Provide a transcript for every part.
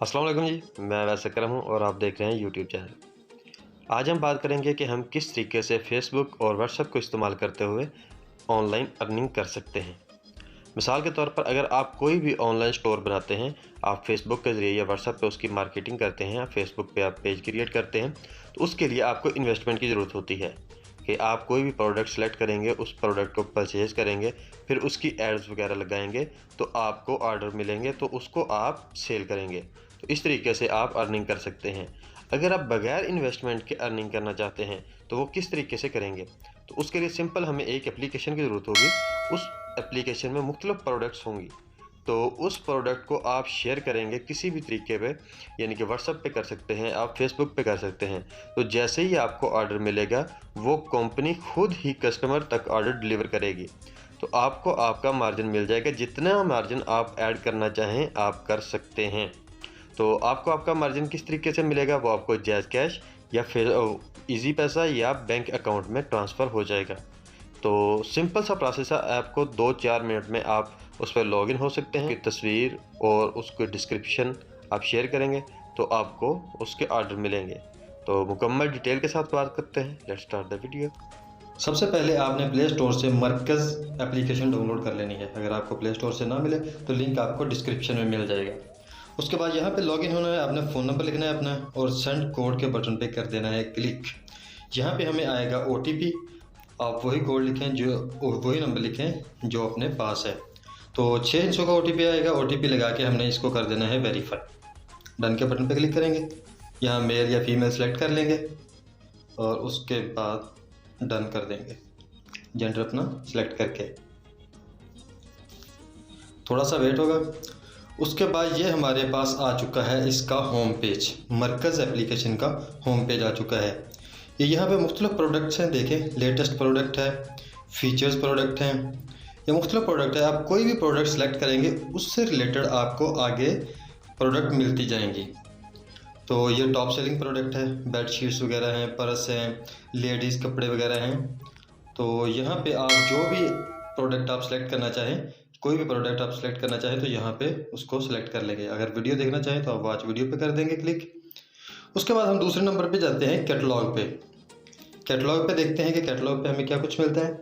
अस्सलाम वालेकुम जी, मैं वैसे करम हूँ और आप देख रहे हैं यूट्यूब चैनल। आज हम बात करेंगे कि हम किस तरीके से फेसबुक और व्हाट्सएप को इस्तेमाल करते हुए ऑनलाइन अर्निंग कर सकते हैं। मिसाल के तौर पर अगर आप कोई भी ऑनलाइन स्टोर बनाते हैं, आप फेसबुक के ज़रिए या व्हाट्सएप पे उसकी मार्केटिंग करते हैं या फेसबुक पे आप पेज क्रिएट करते हैं, तो उसके लिए आपको इन्वेस्टमेंट की ज़रूरत होती है कि आप कोई भी प्रोडक्ट सेलेक्ट करेंगे, उस प्रोडक्ट को परचेज़ करेंगे, फिर उसकी एड्स वगैरह लगाएंगे तो आपको ऑर्डर मिलेंगे तो उसको आप सेल करेंगे। तो इस तरीके से आप अर्निंग कर सकते हैं। अगर आप बगैर इन्वेस्टमेंट के अर्निंग करना चाहते हैं तो वो किस तरीके से करेंगे, तो उसके लिए सिंपल हमें एक एप्लीकेशन की ज़रूरत होगी। उस एप्लीकेशन में मुख्तलिफ प्रोडक्ट्स होंगी, तो उस प्रोडक्ट को आप शेयर करेंगे किसी भी तरीके पे, यानी कि व्हाट्सएप पे कर सकते हैं, आप फेसबुक पे कर सकते हैं। तो जैसे ही आपको ऑर्डर मिलेगा वो कंपनी खुद ही कस्टमर तक ऑर्डर डिलीवर करेगी, तो आपको आपका मार्जिन मिल जाएगा। जितना मार्जिन आप ऐड करना चाहें आप कर सकते हैं। तो आपको आपका मार्जिन किस तरीके से मिलेगा, वो आपको जैज़ कैश या फिर ईजी पैसा या बैंक अकाउंट में ट्रांसफ़र हो जाएगा। तो सिंपल सा प्रोसेस है, आपको 2-4 मिनट में आप उस पर लॉगिन हो सकते हैं। तस्वीर और उसकी डिस्क्रिप्शन आप शेयर करेंगे तो आपको उसके ऑर्डर मिलेंगे। तो मुकम्मल डिटेल के साथ बात करते हैं। Let's start the video. सबसे पहले आपने प्ले स्टोर से मरकज़ एप्लीकेशन डाउनलोड कर लेनी है। अगर आपको प्ले स्टोर से ना मिले तो लिंक आपको डिस्क्रिप्शन में मिल जाएगा। उसके बाद यहाँ पे लॉगिन होना है, आपने फ़ोन नंबर लिखना है अपना और सेंड कोड के बटन पे कर देना है क्लिक। यहाँ पे हमें आएगा OTP, आप वही कोड लिखें जो वही नंबर लिखें जो अपने पास है। तो 6 अंकों का OTP आएगा। OTP लगा के हमने इसको कर देना है वेरीफाई। डन के बटन पे क्लिक करेंगे, यहाँ मेल या फीमेल सेलेक्ट कर लेंगे और उसके बाद डन कर देंगे, जेंडर अपना सेलेक्ट करके। थोड़ा सा वेट होगा। उसके बाद ये हमारे पास आ चुका है इसका होम पेज, मरकज़ एप्लीकेशन का होम पेज आ चुका है। ये यहाँ पे मुख्तलिफ प्रोडक्ट्स हैं, देखें लेटेस्ट प्रोडक्ट है, फीचर्स प्रोडक्ट हैं, ये मुख्तलिफ प्रोडक्ट है। आप कोई भी प्रोडक्ट सेलेक्ट करेंगे उससे रिलेटेड आपको आगे प्रोडक्ट मिलती जाएंगी। तो ये टॉप सेलिंग प्रोडक्ट है, बेड शीट्स वगैरह हैं, पर्स हैं, लेडीज़ कपड़े वगैरह हैं। तो यहाँ पे आप जो भी प्रोडक्ट आप सेलेक्ट करना चाहें, कोई भी प्रोडक्ट आप सेलेक्ट करना चाहें तो यहाँ पे उसको सेलेक्ट कर लेंगे। अगर वीडियो देखना चाहें तो आप वॉच वीडियो पे कर देंगे क्लिक। उसके बाद हम दूसरे नंबर पे जाते हैं कैटलॉग पे। कैटलॉग पे देखते हैं कि कैटलॉग पे हमें क्या कुछ मिलता है।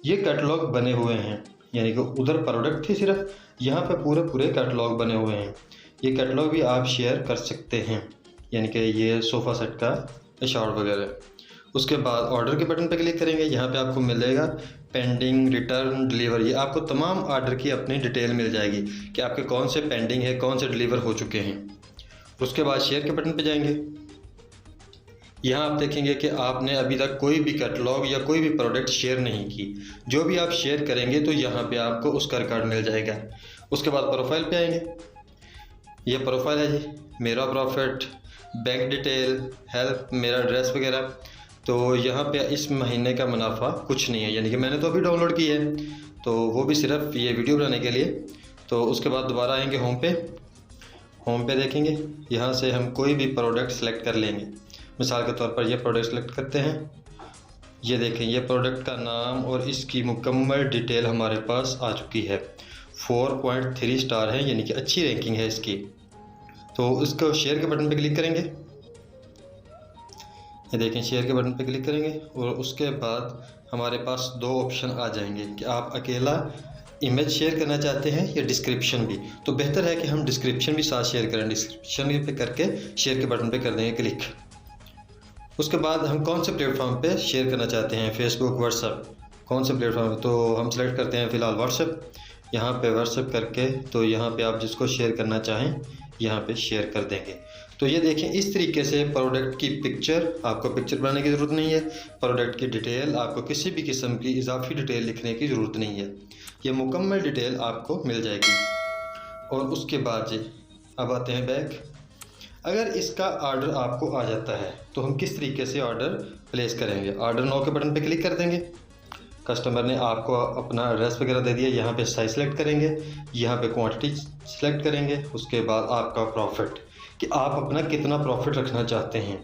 ये कैटलॉग बने हुए हैं, यानी कि उधर प्रोडक्ट थी सिर्फ, यहाँ पे पूरे पूरे कैटलॉग बने हुए हैं। ये कैटलॉग भी आप शेयर कर सकते हैं, यानी कि ये सोफ़ा सेट का शॉर्ट वगैरह। उसके बाद ऑर्डर के बटन पे क्लिक करेंगे, यहाँ पे आपको मिलेगा पेंडिंग, रिटर्न, डिलीवर। ये आपको तमाम ऑर्डर की अपनी डिटेल मिल जाएगी कि आपके कौन से पेंडिंग है, कौन से डिलीवर हो चुके हैं। उसके बाद शेयर के बटन पे जाएंगे, यहाँ आप देखेंगे कि आपने अभी तक कोई भी कैटलॉग या कोई भी प्रोडक्ट शेयर नहीं की। जो भी आप शेयर करेंगे तो यहाँ पे आपको उसका रिकॉर्ड मिल जाएगा। उसके बाद प्रोफाइल पे आएंगे, ये प्रोफाइल है जी, मेरा प्रॉफिट, बैंक डिटेल, हेल्प, मेरा एड्रेस वगैरह। तो यहाँ पे इस महीने का मुनाफा कुछ नहीं है, यानी कि मैंने तो अभी डाउनलोड की है, तो वो भी सिर्फ ये वीडियो बनाने के लिए। तो उसके बाद दोबारा आएंगे होम पे। होम पे देखेंगे, यहाँ से हम कोई भी प्रोडक्ट सेलेक्ट कर लेंगे। मिसाल के तौर पर ये प्रोडक्ट सेलेक्ट करते हैं। ये देखें, ये प्रोडक्ट का नाम और इसकी मुकम्मल डिटेल हमारे पास आ चुकी है। 4.3 स्टार है, यानी कि अच्छी रैंकिंग है इसकी। तो इसको शेयर के बटन पे क्लिक करेंगे, ये देखें शेयर के बटन पे क्लिक करेंगे और उसके बाद हमारे पास दो ऑप्शन आ जाएंगे कि आप अकेला इमेज शेयर करना चाहते हैं या डिस्क्रिप्शन भी। तो बेहतर है कि हम डिस्क्रिप्शन भी साथ शेयर करें। डिस्क्रिप्शन पे करके शेयर के बटन पे कर देंगे क्लिक। उसके बाद हम कौन से प्लेटफॉर्म पे शेयर करना चाहते हैं, फेसबुक, व्हाट्सएप, कौन से प्लेटफॉर्म, तो हम सेलेक्ट करते हैं फ़िलहाल व्हाट्सएप। यहाँ पे व्हाट्सएप करके तो यहाँ पे आप जिसको शेयर करना चाहें यहाँ पे शेयर कर देंगे। तो ये देखें, इस तरीके से प्रोडक्ट की पिक्चर, आपको पिक्चर बनाने की ज़रूरत नहीं है। प्रोडक्ट की डिटेल, आपको किसी भी किस्म की इजाफी डिटेल लिखने की ज़रूरत नहीं है, ये मुकम्मल डिटेल आपको मिल जाएगी। और उसके बाद जी अब आते हैं बैक। अगर इसका ऑर्डर आपको आ जाता है तो हम किस तरीके से ऑर्डर प्लेस करेंगे। ऑर्डर नाउ के बटन पे क्लिक कर देंगे। कस्टमर ने आपको अपना एड्रेस वगैरह दे दिया, यहाँ पे साइज सेलेक्ट करेंगे, यहाँ पे क्वांटिटी सेलेक्ट करेंगे। उसके बाद आपका प्रॉफिट, कि आप अपना कितना प्रॉफिट रखना चाहते हैं।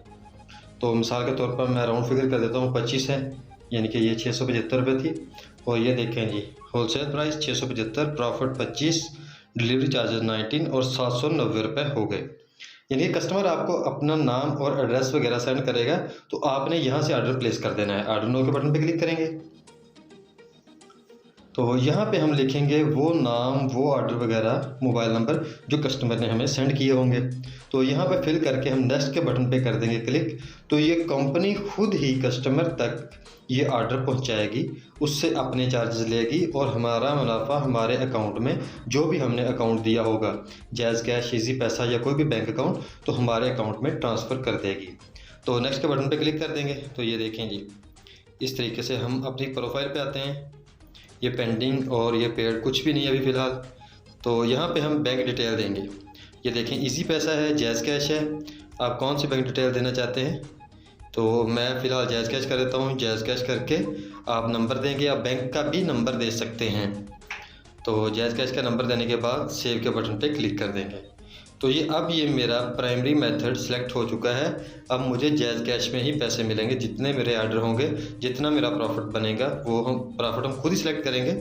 तो मिसाल के तौर पर मैं राउंड फिगर कर देता हूँ, 25 है, यानी कि ये 675 रुपये थी। और ये देखें जी, wholesale price 675, profit 25, delivery charges 19 और 790 रुपये हो गए। यानी कस्टमर आपको अपना नाम और एड्रेस वगैरह सेंड करेगा, तो आपने यहाँ से ऑर्डर प्लेस कर देना है। ऑर्डर नो के बटन पे क्लिक करेंगे तो यहाँ पे हम लिखेंगे वो नाम, वो ऑर्डर वगैरह, मोबाइल नंबर जो कस्टमर ने हमें सेंड किए होंगे। तो यहाँ पे फिल करके हम नेक्स्ट के बटन पे कर देंगे क्लिक। तो ये कंपनी खुद ही कस्टमर तक ये ऑर्डर पहुँचाएगी, उससे अपने चार्जेस लेगी और हमारा मुनाफा हमारे अकाउंट में, जो भी हमने अकाउंट दिया होगा, जैज़ कैश, इजी पैसा या कोई भी बैंक अकाउंट, तो हमारे अकाउंट में ट्रांसफ़र कर देगी। तो नेक्स्ट के बटन पे क्लिक कर देंगे तो ये देखें जी, इस तरीके से हम अपनी प्रोफाइल पे आते हैं। ये पेंडिंग और ये पेड कुछ भी नहीं है अभी फ़िलहाल। तो यहाँ पे हम बैंक डिटेल देंगे। ये देखें इजी पैसा है, जैज़ कैश है, आप कौन सी बैंक डिटेल देना चाहते हैं। तो मैं फ़िलहाल जैज़ कैश कर देता हूँ। जैज़ कैश करके आप नंबर देंगे, आप बैंक का भी नंबर दे सकते हैं। तो जैज़ कैश का नंबर देने के बाद सेव के बटन पे क्लिक कर देंगे। तो ये मेरा प्राइमरी मेथड सिलेक्ट हो चुका है। अब मुझे जैज़ कैश में ही पैसे मिलेंगे। जितने मेरे ऑर्डर होंगे, जितना मेरा प्रॉफिट बनेगा, वो प्रॉफिट हम खुद ही सिलेक्ट करेंगे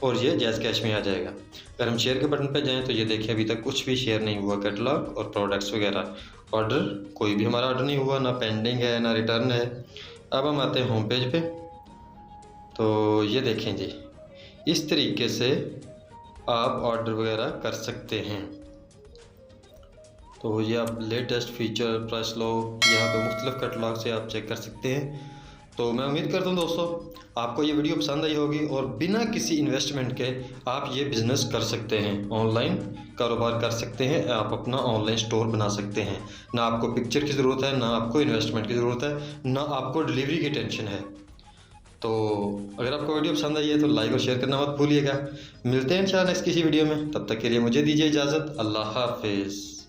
और ये जैज़ कैश में आ जाएगा। अगर हम शेयर के बटन पर जाएँ तो ये देखिए अभी तक कुछ भी शेयर नहीं हुआ, कैटलॉग और प्रोडक्ट्स वगैरह। ऑर्डर कोई भी हमारा ऑर्डर नहीं हुआ, ना पेंडिंग है ना रिटर्न है। अब हम आते हैं होम पेज पे। तो ये देखें जी, इस तरीके से आप ऑर्डर वगैरह कर सकते हैं। तो ये आप लेटेस्ट फीचर, प्राइस लो, यहाँ पे मुख्तलिफ कैटलॉग से आप चेक कर सकते हैं। तो मैं उम्मीद करता हूँ दोस्तों आपको ये वीडियो पसंद आई होगी और बिना किसी इन्वेस्टमेंट के आप ये बिज़नेस कर सकते हैं, ऑनलाइन कारोबार कर सकते हैं, आप अपना ऑनलाइन स्टोर बना सकते हैं। ना आपको पिक्चर की ज़रूरत है, ना आपको इन्वेस्टमेंट की ज़रूरत है, ना आपको डिलीवरी की टेंशन है। तो अगर आपको वीडियो पसंद आई है तो लाइक और शेयर करना मत भूलिएगा। मिलते हैं इंशाल्लाह नेक्स्ट किसी वीडियो में, तब तक के लिए मुझे दीजिए इजाज़त। अल्लाह हाफिज़।